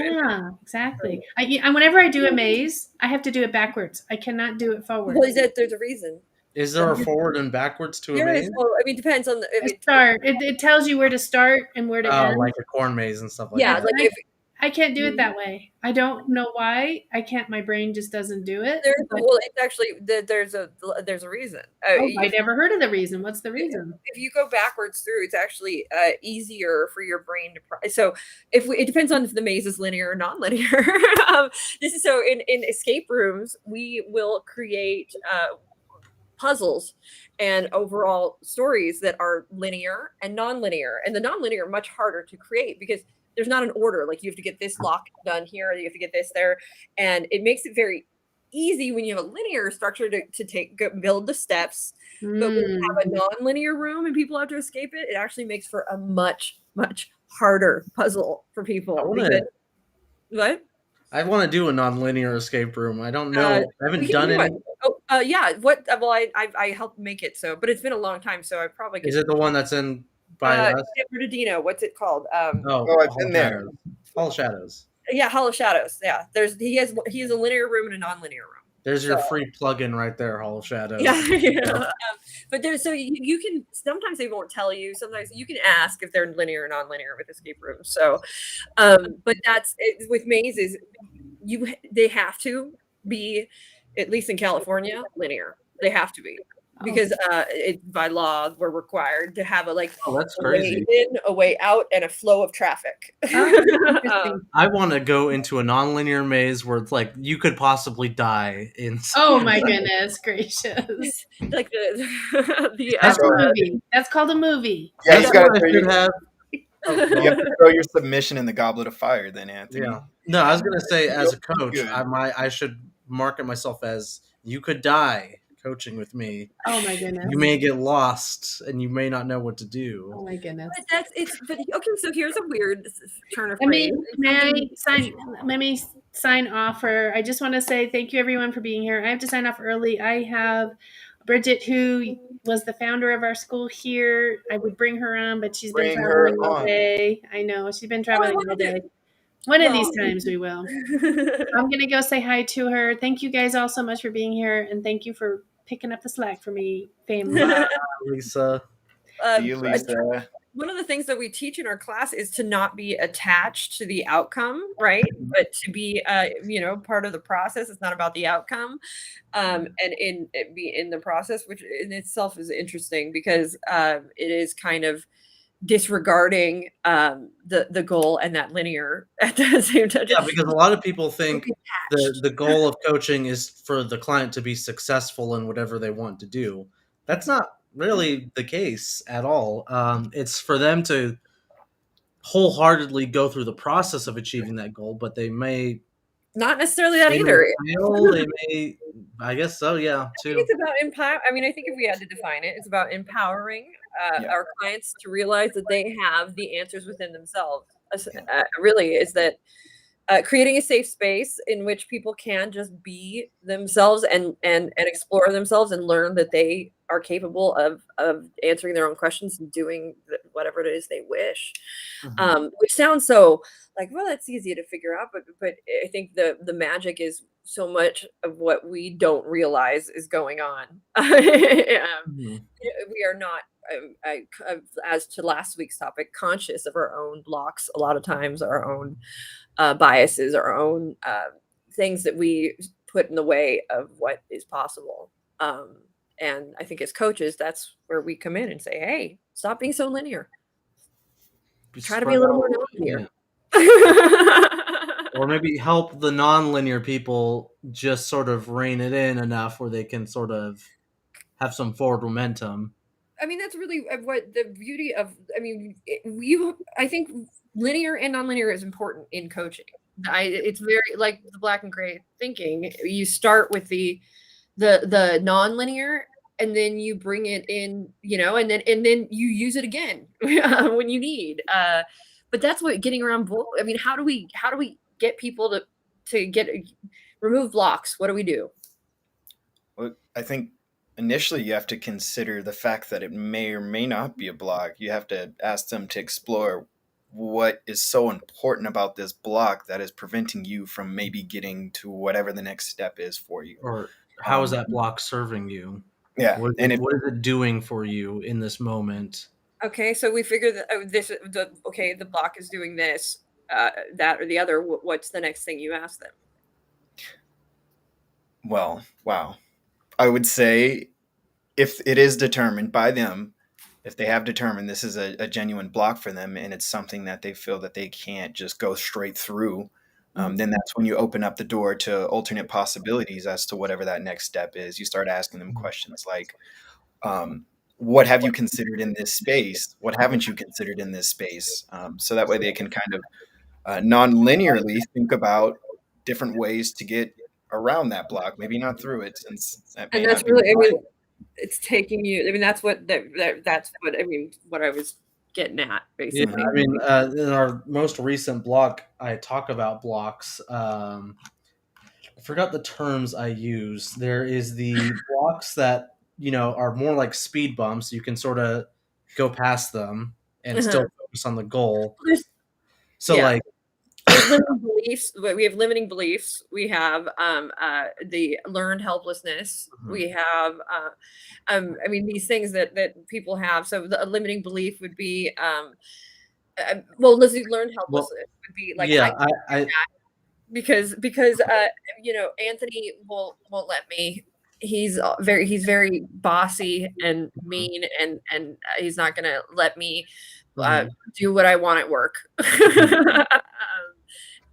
Speaker 2: exactly. Whenever I do a maze, I have to do it backwards. I cannot do it forward.
Speaker 1: Well, there's a reason.
Speaker 3: Is there a forward and backwards to a maze?
Speaker 1: Well, I mean, it depends on the
Speaker 2: start. It tells you where to start and where to end.
Speaker 3: Like a corn maze and stuff like that.
Speaker 1: Yeah, like
Speaker 2: I can't do it that way. I don't know why. I can't. My brain just doesn't do it.
Speaker 1: Well, it's actually there's a reason.
Speaker 2: I never heard of the reason. What's the reason?
Speaker 1: If you go backwards through, it's actually easier for your brain to. So it depends on if the maze is linear or non-linear. This is so in escape rooms, we will create puzzles and overall stories that are linear and non-linear, and the non-linear are much harder to create because there's not an order. Like you have to get this lock done here, you have to get this there, and it makes it very easy when you have a linear structure to build the steps. But when you have a non-linear room and people have to escape it, it actually makes for a much harder puzzle for people. What?
Speaker 3: I want to do a non-linear escape room. I don't know. I haven't done any.
Speaker 1: Yeah. What? Well, I helped make it, but it's been a long time, so I probably.
Speaker 3: Is it the one that's in by us?
Speaker 1: Bernardino. What's it called?
Speaker 4: It's in there.
Speaker 3: Hall of Shadows.
Speaker 1: Yeah, Hall of Shadows. Yeah, he has a linear room and a non-linear room.
Speaker 3: There's your free plug-in right there, Hall of Shadows.
Speaker 1: Yeah. But there's you can sometimes they won't tell you. Sometimes you can ask if they're linear or non-linear with escape rooms. So, but that's with mazes. They have to be, at least in California, linear. They have to be. Because by law, we're required to have
Speaker 3: that's crazy.
Speaker 1: way in, a way out, and a flow of traffic.
Speaker 3: I want to go into a non-linear maze where it's like you could possibly die in.
Speaker 2: Oh my goodness gracious!
Speaker 1: Like
Speaker 2: that's a movie. That's called a movie.
Speaker 4: Yeah, you have to throw your submission in the goblet of fire, then, Anthony.
Speaker 3: Yeah. No, I was gonna say as a coach, I should market myself as you could die coaching with me.
Speaker 2: Oh my goodness.
Speaker 3: You may get lost and you may not know what to do.
Speaker 2: Oh my goodness.
Speaker 1: But okay, so here's a weird turn of
Speaker 2: Let me,
Speaker 1: phrase.
Speaker 2: let me sign off. Or I just want to say thank you everyone for being here. I have to sign off early. I have Bridget, who was the founder of our school here. I would bring her on, but she's been
Speaker 4: Bring her
Speaker 2: traveling all
Speaker 4: on.
Speaker 2: day. I know she's been
Speaker 1: I
Speaker 2: traveling
Speaker 1: wanna
Speaker 2: all
Speaker 1: do-
Speaker 2: day. One of
Speaker 1: Well-
Speaker 2: these times we will. I'm gonna go say hi to her. Thank you guys all so much for being here, and thank you for picking up the slack for me, family.
Speaker 3: Lisa.
Speaker 4: See you, Lisa.
Speaker 1: One of the things that we teach in our class is to not be attached to the outcome, right? But to be, part of the process. It's not about the outcome, and be in the process, which in itself is interesting because it is kind of disregarding the goal and that linear at the same time.
Speaker 3: Yeah, because a lot of people think the goal of coaching is for the client to be successful in whatever they want to do. That's not really the case at all. It's for them to wholeheartedly go through the process of achieving that goal, but they may
Speaker 1: not necessarily that
Speaker 3: they
Speaker 1: either.
Speaker 3: may fail, they may, I guess so, yeah, too.
Speaker 1: I think it's about empower. I mean, I think if we had to define it, it's about empowering our clients to realize that they have the answers within themselves. Really, is that creating a safe space in which people can just be themselves and explore themselves and learn that they are capable of answering their own questions and doing whatever it is they wish. Which sounds so like, well, that's easy to figure out, but I think the magic is so much of what we don't realize is going on. We are not, as to last week's topic, conscious of our own blocks a lot of times, our own biases, our own things that we put in the way of what is possible. And I think as coaches, that's where we come in and say, hey, stop being so linear. Try to be a little more non-linear.
Speaker 3: Or maybe help the non-linear people just sort of rein it in enough where they can sort of have some forward momentum.
Speaker 1: I mean, that's really what the beauty of, I mean, I think linear and nonlinear is important in coaching. It's very like the black and gray thinking. You start with the nonlinear, and then you bring it in, and then you use it again when you need. But that's what getting around both. I mean, how do we get people to remove blocks? What do we do?
Speaker 4: Well, I think initially you have to consider the fact that it may or may not be a block. You have to ask them to explore what is so important about this block that is preventing you from maybe getting to whatever the next step is for you.
Speaker 3: Or how is that block serving you?
Speaker 4: Yeah.
Speaker 3: What is it doing for you in this moment?
Speaker 1: Okay, so we figure that the block is doing this, that, or the other. What's the next thing you ask them?
Speaker 4: Well, wow. I would say if it is determined by them, if they have determined this is a genuine block for them and it's something that they feel that they can't just go straight through, then that's when you open up the door to alternate possibilities as to whatever that next step is. You start asking them questions like, what have you considered in this space? What haven't you considered in this space? So that way they can kind of non-linearly think about different ways to get around that block, maybe not through it, since that may
Speaker 1: that's
Speaker 4: not be
Speaker 1: really, I mean, it's taking you. I mean, that's what what I was getting at, basically.
Speaker 3: Yeah, I mean, in our most recent block, I talk about blocks. I forgot the terms I use. There is the blocks that are more like speed bumps. You can sort of go past them and still focus on the goal. So, like,
Speaker 1: there's limiting beliefs. We have limiting beliefs. We have the learned helplessness. We have, I mean, these things that people have. So the limiting belief would be, let's do learned helplessness would be like, because Anthony won't let me. He's very bossy and mean, and he's not gonna let me do what I want at work.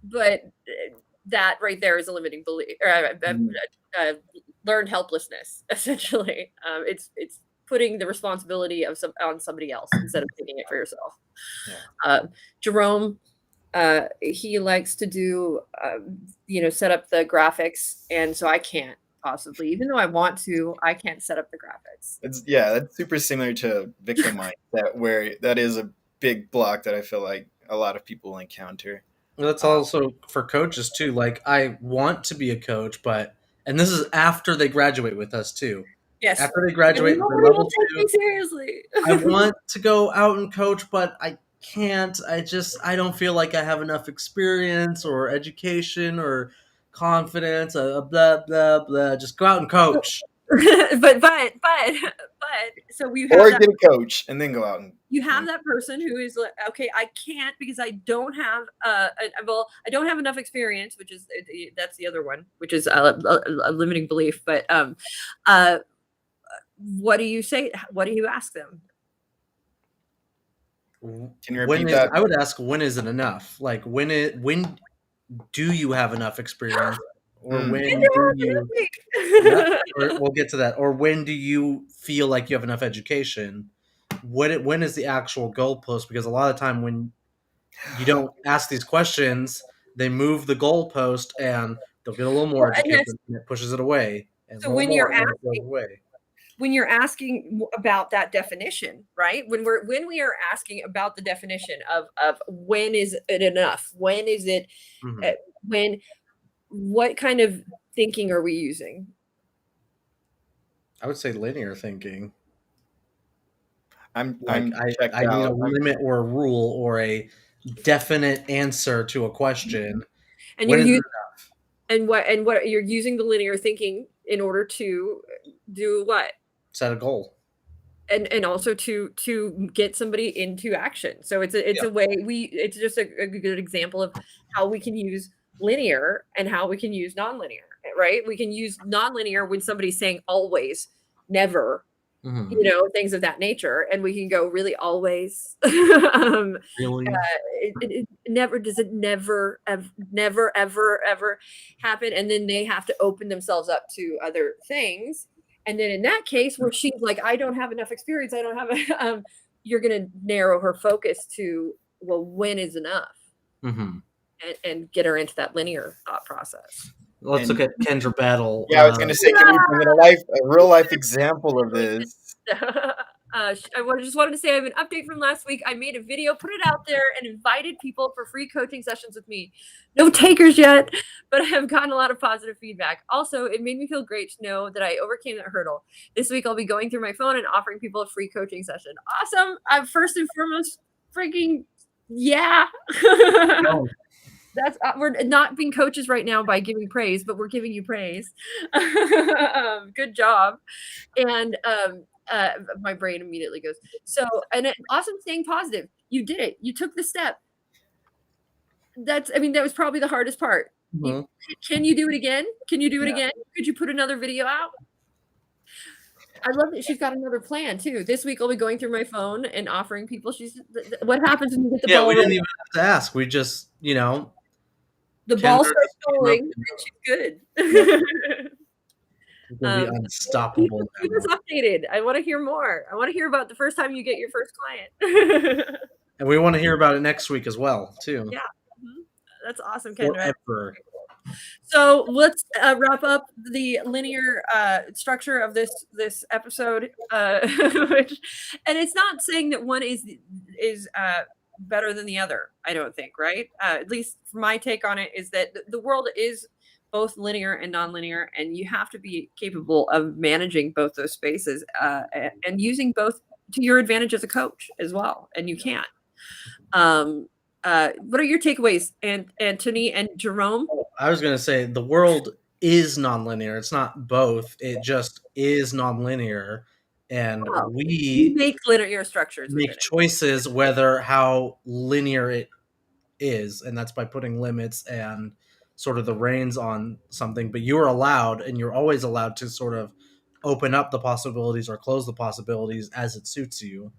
Speaker 1: But that right there is a limiting belief, learned helplessness. Essentially, it's putting the responsibility on somebody else instead of taking it for yourself. Jerome, he likes to do, set up the graphics, and so I can't. possibly. Even though I want to, I can't set up the graphics.
Speaker 4: That's super similar to victim mindset, where that is a big block that I feel like a lot of people encounter.
Speaker 3: Well, that's also for coaches too. Like, I want to be a coach, and this is after they graduate with us too.
Speaker 1: Yes.
Speaker 3: After they graduate,
Speaker 1: nobody will take me seriously.
Speaker 3: I want to go out and coach, but I can't. I don't feel like I have enough experience or education or confidence. Blah blah blah. Just go out and coach.
Speaker 1: but so we have
Speaker 4: or
Speaker 1: that,
Speaker 4: get a coach and then go out and
Speaker 1: you have that person who is like, okay, I can't because I don't have I don't have enough experience, which is that's the other one, which is a limiting belief. But what do you say? What do you ask them?
Speaker 4: Can you repeat that?
Speaker 3: I would ask, when is it enough? Like, when do you have enough experience, or when do you? We'll get to that. Or when do you feel like you have enough education? When is the actual goalpost? Because a lot of the time when you don't ask these questions, they move the goalpost and they'll get a little more educated, and it pushes it away. And
Speaker 1: so when you're asking about that definition, right? When we are asking about the definition of when is it enough? When is it what kind of thinking are we using?
Speaker 3: I would say linear thinking.
Speaker 4: I
Speaker 3: need a limit or a rule or a definite answer to a question.
Speaker 1: And you're using what you're using the linear thinking in order to do what?
Speaker 3: Set a goal.
Speaker 1: And also to get somebody into action. So it's a way it's just a good example of how we can use linear and how we can use nonlinear, right? We can use nonlinear when somebody's saying always, never, things of that nature, and we can go really always.
Speaker 3: Really?
Speaker 1: Does it never ever happen, and then they have to open themselves up to other things. And then in that case, where she's like, I don't have enough experience, I don't have you're going to narrow her focus to, well, when is enough? And get her into that linear thought process.
Speaker 3: Let's look at Kendra Battle.
Speaker 4: Yeah, I was going to say, can we bring a real life example of this?
Speaker 1: I just wanted to say I have an update from last week. I made a video, put it out there, and invited people for free coaching sessions with me. No takers yet, but I have gotten a lot of positive feedback. Also, it made me feel great to know that I overcame that hurdle. This week, I'll be going through my phone and offering people a free coaching session. Awesome. I'm first and foremost freaking yeah. That's we're not being coaches right now by giving praise, but we're giving you praise. Good job. And my brain immediately goes, so, and awesome, staying positive. You did it. You took the step. That was probably the hardest part. Can you do it again? Can you do it again? Could you put another video out? I love that she's got another plan too. This week I'll be going through my phone and offering people. What happens when you get the ball?
Speaker 3: We didn't even have to ask. We just,
Speaker 1: the ball starts rolling and she's good.
Speaker 3: Be unstoppable.
Speaker 1: Keep us updated. I want to hear more. I want to hear about the first time you get your first client.
Speaker 3: And we want to hear about it next week as well, too.
Speaker 1: Yeah, that's awesome, Kendra.
Speaker 3: Forever.
Speaker 1: So let's wrap up the linear structure of this episode. And it's not saying that one is better than the other. I don't think, right? At least my take on it is that the world is both linear and nonlinear, and you have to be capable of managing both those spaces and using both to your advantage as a coach as well. And you can. What are your takeaways, Anthony and Jerome?
Speaker 3: I was going to say the world is nonlinear. It's not both. It just is nonlinear. And we
Speaker 1: make linear structures.
Speaker 3: Make choices whether how linear it is. And that's by putting limits and sort of the reins on something. But you're allowed, and you're always allowed to sort of open up the possibilities or close the possibilities as it suits you.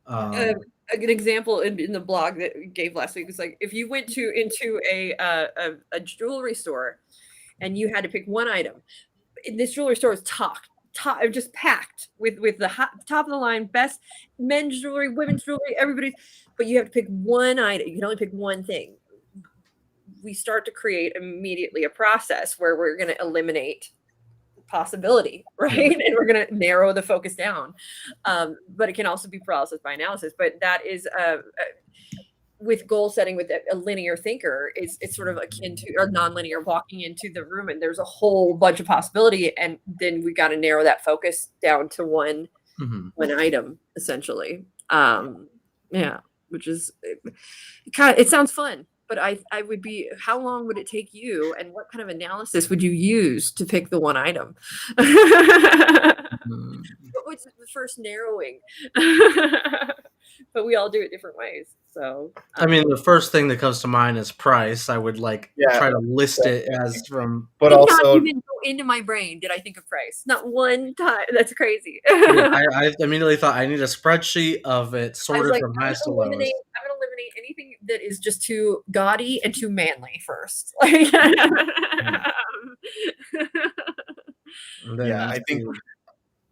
Speaker 1: A good example in the blog that we gave last week was like, if you went into a jewelry store and you had to pick one item, this jewelry store is just packed with the top of the line best men's jewelry, women's jewelry, everybody's, but you have to pick one item. You can only pick one thing. We start to create immediately a process where we're going to eliminate possibility, right? And we're going to narrow the focus down. But it can also be paralysis by analysis. But that is with goal setting with a linear thinker, it's sort of akin to or nonlinear, walking into the room and there's a whole bunch of possibility, and then we got to narrow that focus down to one item essentially. Yeah, which is it sounds fun, but I would be, how long would it take you, and what kind of analysis would you use to pick the one item? What was the first narrowing? But we all do it different ways. So
Speaker 3: I mean, the first thing that comes to mind is price. I would try to list it as from,
Speaker 4: but
Speaker 1: did
Speaker 4: also
Speaker 1: not even go into my brain did I think of price. Not one time. That's crazy.
Speaker 3: I immediately thought I need a spreadsheet of it sorted from highest to lowest.
Speaker 1: I'm gonna eliminate anything that is just too gaudy and too manly first.
Speaker 4: Yeah, I think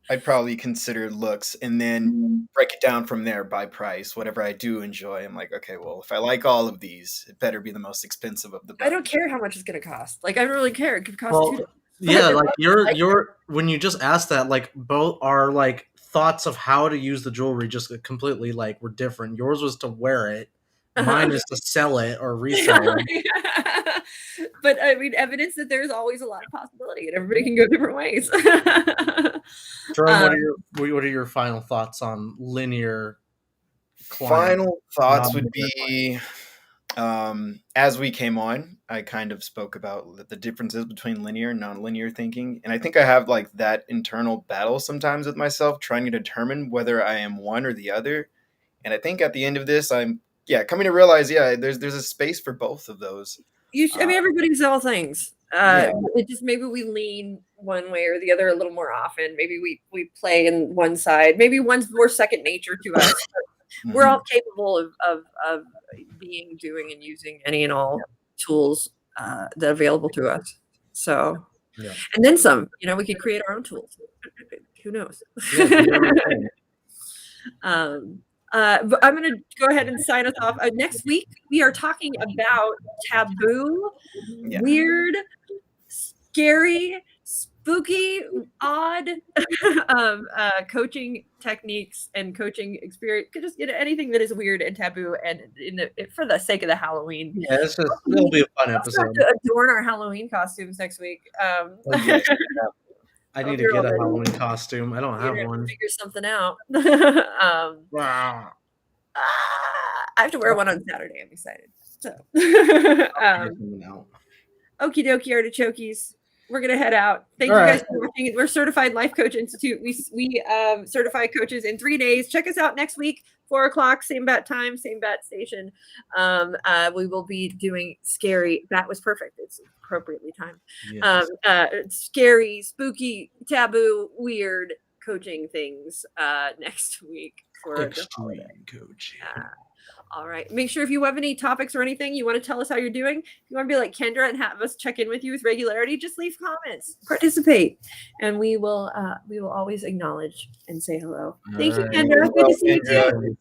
Speaker 4: I'd probably consider looks and then break it down from there by price. Whatever I do enjoy, I'm like, okay, well, if I like all of these, it better be the most expensive of the bunch.
Speaker 1: I don't care how much it's going to cost. Like, I don't really care. It could cost $2.
Speaker 3: Yeah, like your when you just asked that, like both our like thoughts of how to use the jewelry just completely like were different. Yours was to wear it. Mine is to sell it or resell it.
Speaker 1: But I mean, evidence that there's always a lot of possibility, and everybody can go different ways.
Speaker 3: Jerome, what are your final thoughts on linear?
Speaker 4: Final thoughts would be, as we came on, I kind of spoke about the differences between linear and nonlinear thinking, and I think I have like that internal battle sometimes with myself, trying to determine whether I am one or the other. And I think at the end of this, I'm coming to realize, there's a space for both of those.
Speaker 1: I mean, everybody's all things. It just, maybe we lean one way or the other a little more often. Maybe we play in one side. Maybe one's more second nature to us. We're all capable of being, doing, and using any and all tools that are available to us. So, and then some. We could create our own tools. Who knows? But I'm going to go ahead and sign us off. Next week, we are talking about taboo, weird, scary, spooky, odd coaching techniques and coaching experience. Just anything that is weird and taboo, and for the sake of the Halloween.
Speaker 3: Yeah, it'll be a fun episode.
Speaker 1: To adorn our Halloween costumes next week.
Speaker 3: I need to get a Halloween costume. I don't have one.
Speaker 1: Figure something out.
Speaker 3: Wow.
Speaker 1: I have to wear one on Saturday. I'm excited. So, okie dokie, artichokes. We're gonna head out. Thank you guys for watching. We're Certified Life Coach Institute. We certify coaches in 3 days. Check us out next week, 4:00, same bat time, same bat station. We will be doing scary. That was perfect. It's appropriately timed. Yes. Scary, spooky, taboo, weird coaching things next week for extreme coaching. All right. Make sure if you have any topics or anything you want to tell us how you're doing, if you want to be like Kendra and have us check in with you with regularity, just leave comments, participate, and we will always acknowledge and say hello. Thank you, Kendra. Good to see you too.